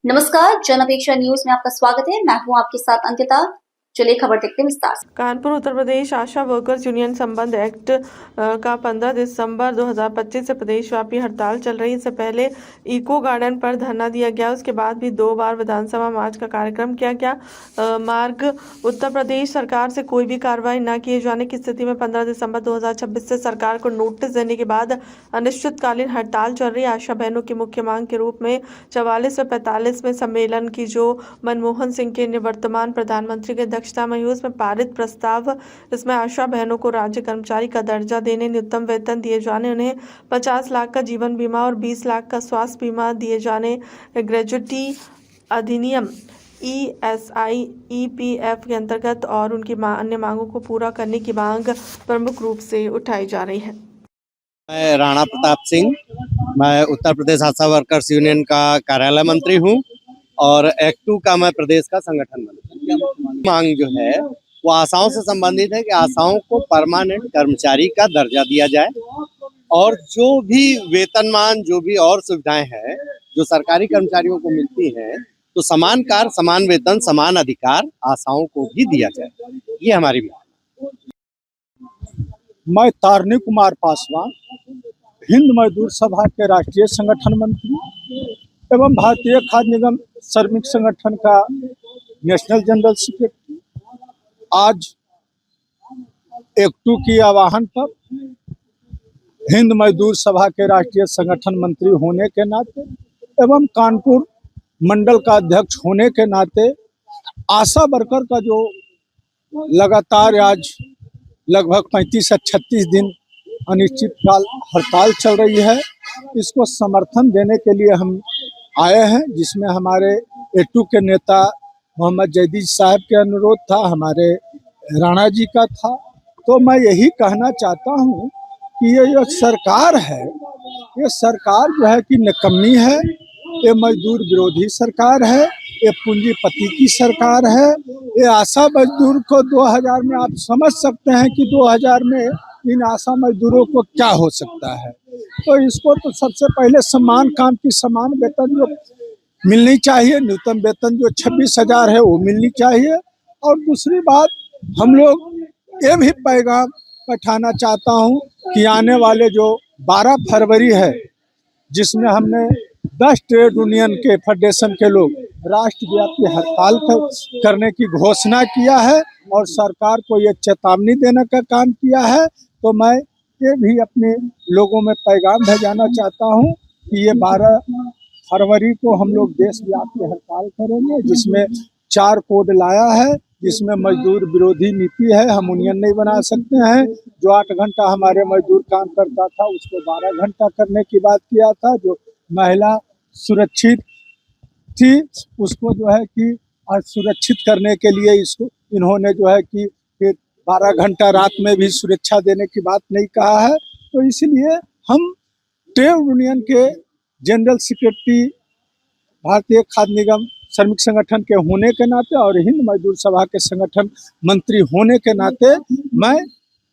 नमस्कार, जन अपेक्षा न्यूज में आपका स्वागत है। मैं हूं आपके साथ अंकिता। चलिए खबर देखते हैं विस्तार से। कानपुर उत्तर प्रदेश आशा वर्कर्स यूनियन संबंध एक्ट का 15 दिसंबर 2025 से प्रदेशव्यापी हड़ताल चल रही है। इससे पहले इको गार्डन पर धरना दिया गया, उसके बाद भी 2 बार विधानसभा मार्च का कार्यक्रम किया गया। मार्ग उत्तर प्रदेश सरकार से कोई भी कार्रवाई न किए जाने की स्थिति में 15 दिसंबर 2026 से सरकार को नोटिस देने के बाद अनिश्चितकालीन हड़ताल चल रही है। आशा बहनों की मुख्य मांग के रूप में 44 से 45 में सम्मेलन की जो मनमोहन सिंह के निवर्तमान प्रधानमंत्री के अध्यक्षता में हुई, उसमें पारित प्रस्ताव, इसमें आशा बहनों को राज्य कर्मचारी का दर्जा देने, न्यूनतम वेतन दिए जाने, उन्हें 50 लाख का जीवन बीमा और 20 लाख का स्वास्थ्य बीमा दिए जाने, ग्रेजुटी अधिनियम ESI EPF के अंतर्गत और उनकी अन्य मांगों को पूरा करने की मांग प्रमुख रूप से उठाई जा रही है। मैं राणा प्रताप सिंह, मैं उत्तर प्रदेश आशा वर्कर्स यूनियन का कार्यालय मंत्री हूं और एक्ट 2 का मैं प्रदेश का संगठन मंत्री हूं। मांग जो है वो आशाओं से संबंधित है कि आशाओं को परमानेंट कर्मचारी का दर्जा दिया जाए और जो भी वेतनमान, जो भी और सुविधाएं हैं जो सरकारी कर्मचारियों को मिलती हैं, तो समान कार्य, समान वेतन, समान अधिकार आशाओं को भी दिया जाए। ये हमारी मांग है। मैं तारणी कुमार पासवान, हिंद मजदूर सभा के राष्ट्रीय संगठन मंत्री एवं भारतीय खाद्य निगम श्रमिक संगठन का नेशनल जनरल सेक्रेटरी, आज एक्ट 2 की आह्वान पर हिंद मजदूर सभा के राष्ट्रीय संगठन मंत्री होने के नाते एवं कानपुर मंडल का अध्यक्ष होने के नाते आशा वर्कर का जो लगातार आज लगभग 35 से 36 दिन अनिश्चितकाल हड़ताल चल रही है, इसको समर्थन देने के लिए हम आए हैं, जिसमें हमारे एक्ट 2 के नेता मोहम्मद जैदी साहब के अनुरोध था, हमारे राणा जी का था। तो मैं यही कहना चाहता हूं कि ये जो सरकार है, ये सरकार जो है कि निकम्मी है, ये मजदूर विरोधी सरकार है, ये पूंजीपति की सरकार है। ये आशा मजदूर को 2000 में आप समझ सकते हैं कि 2000 में इन आशा मजदूरों को क्या हो सकता है। तो इसको तो सबसे पहले समान काम की समान वेतन जो मिलनी चाहिए, न्यूनतम वेतन जो 26,000 है वो मिलनी चाहिए। और दूसरी बात, हम लोग ये भी पैगाम पठाना चाहता हूँ कि आने वाले जो 12 फरवरी है, जिसमें हमने 10 ट्रेड यूनियन के फेडरेशन के लोग राष्ट्रव्यापी हड़ताल करने की घोषणा किया है और सरकार को ये चेतावनी देने का काम किया है। तो मैं ये भी अपने लोगों में पैगाम भेजाना चाहता हूँ कि ये 12 फरवरी को हम लोग देशव्यापी हड़ताल करेंगे, जिसमें 4 कोड लाया है, जिसमें मजदूर विरोधी नीति है। हम यूनियन नहीं बना सकते हैं। जो 8 घंटा हमारे मजदूर काम करता था उसको 12 घंटा करने की बात किया था। जो महिला सुरक्षित थी उसको जो है कि सुरक्षित करने के लिए इसको इन्होंने जो है कि 12 घंटा रात में भी सुरक्षा देने की बात नहीं कहा है। तो इसलिए हम ट्रेड यूनियन के जनरल सेक्रेटरी भारतीय खाद्य निगम श्रमिक संगठन के होने के नाते और हिंद मजदूर सभा के संगठन मंत्री होने के नाते मैं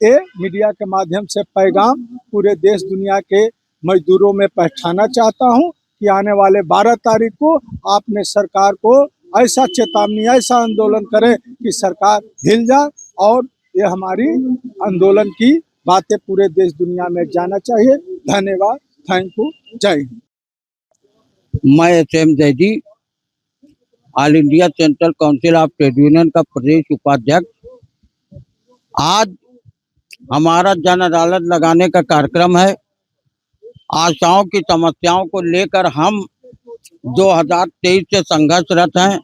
ये मीडिया के माध्यम से पैगाम पूरे देश दुनिया के मजदूरों में पहुंचाना चाहता हूं कि आने वाले 12 तारीख को आपने सरकार को ऐसा चेतावनी, ऐसा आंदोलन करें कि सरकार हिल जाए और ये हमारी आंदोलन की बातें पूरे देश दुनिया में जाना चाहिए। धन्यवाद, थैंक यू, जय हिंद। मैं SM Zaidi, all India central council of trade union का प्रदेश उपाध्यक्ष। आज हमारा जन अदालत लगाने का कार्यक्रम है। आशाओं की समस्याओं को लेकर हम 2023 से संघर्षरत हैं।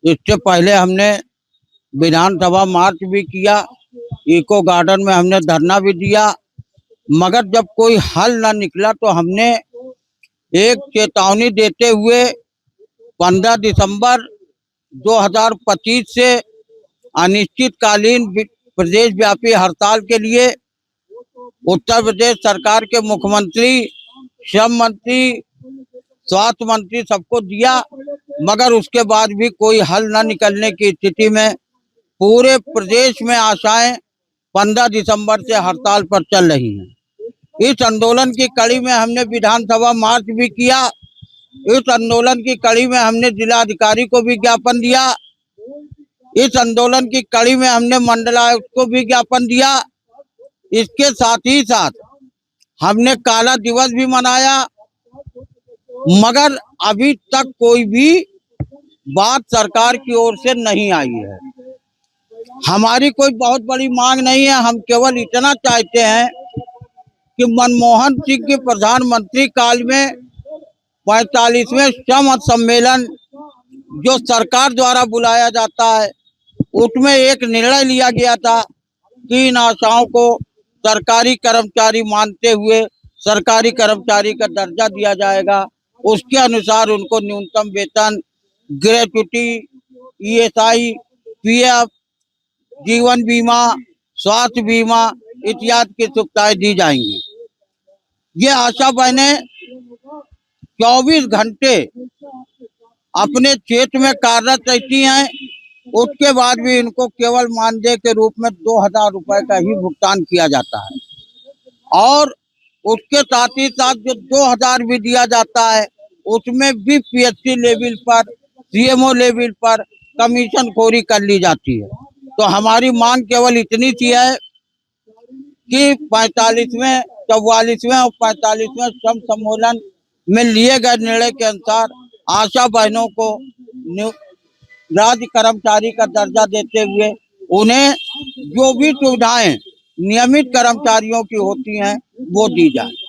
इससे पहले हमने विधानसभा मार्च भी किया, इको गार्डन में हमने धरना भी दिया, मगर जब कोई हल न निकला तो हमने एक चेतावनी देते हुए 15 दिसंबर 2025 से अनिश्चितकालीन प्रदेश व्यापी हड़ताल के लिए उत्तर प्रदेश सरकार के मुख्यमंत्री, श्रम मंत्री, स्वास्थ्य मंत्री सबको दिया, मगर उसके बाद भी कोई हल न निकलने की स्थिति में पूरे प्रदेश में आशाएं 15 दिसंबर से हड़ताल पर चल रही हैं। इस आंदोलन की कड़ी में हमने विधानसभा मार्च भी किया इस आंदोलन की कड़ी में हमने जिलाधिकारी को भी ज्ञापन दिया। इस आंदोलन की कड़ी में हमने मंडलायुक्त को भी ज्ञापन दिया। इसके साथ ही साथ हमने काला दिवस भी मनाया, मगर अभी तक कोई भी बात सरकार की ओर से नहीं आई है। हमारी कोई बहुत बड़ी मांग नहीं है, हम केवल इतना चाहते हैं कि मनमोहन सिंह के प्रधानमंत्री काल में 45वें श्रम सम्मेलन जो सरकार द्वारा बुलाया जाता है, उसमें एक निर्णय लिया गया था कि इन आशाओं को सरकारी कर्मचारी मानते हुए सरकारी कर्मचारी का दर्जा दिया जाएगा। उसके अनुसार उनको न्यूनतम वेतन, ग्रेच्युटी, ESI, PF, जीवन बीमा, स्वास्थ्य बीमा इत्यादि की सुविधाएं दी जाएंगी। ये आशा बहनें 24 घंटे अपने क्षेत्र में कार्यरत रहती हैं। उसके बाद भी इनको केवल मानदेय के रूप में 2000 रुपए का ही भुगतान किया जाता है, और उसके साथ ही साथ जो 2000 भी दिया जाता है उसमें भी PSC लेवल पर, CMO लेवल पर कमीशन खोरी कर ली जाती है। तो हमारी मांग केवल इतनी सी है कि 45वें, 44वें और 45वें श्रम सम्मेलन में लिए गए निर्णय के अनुसार आशा बहनों को राज्य कर्मचारी का दर्जा देते हुए उन्हें जो भी सुविधाएं नियमित कर्मचारियों की होती हैं वो दी जाए।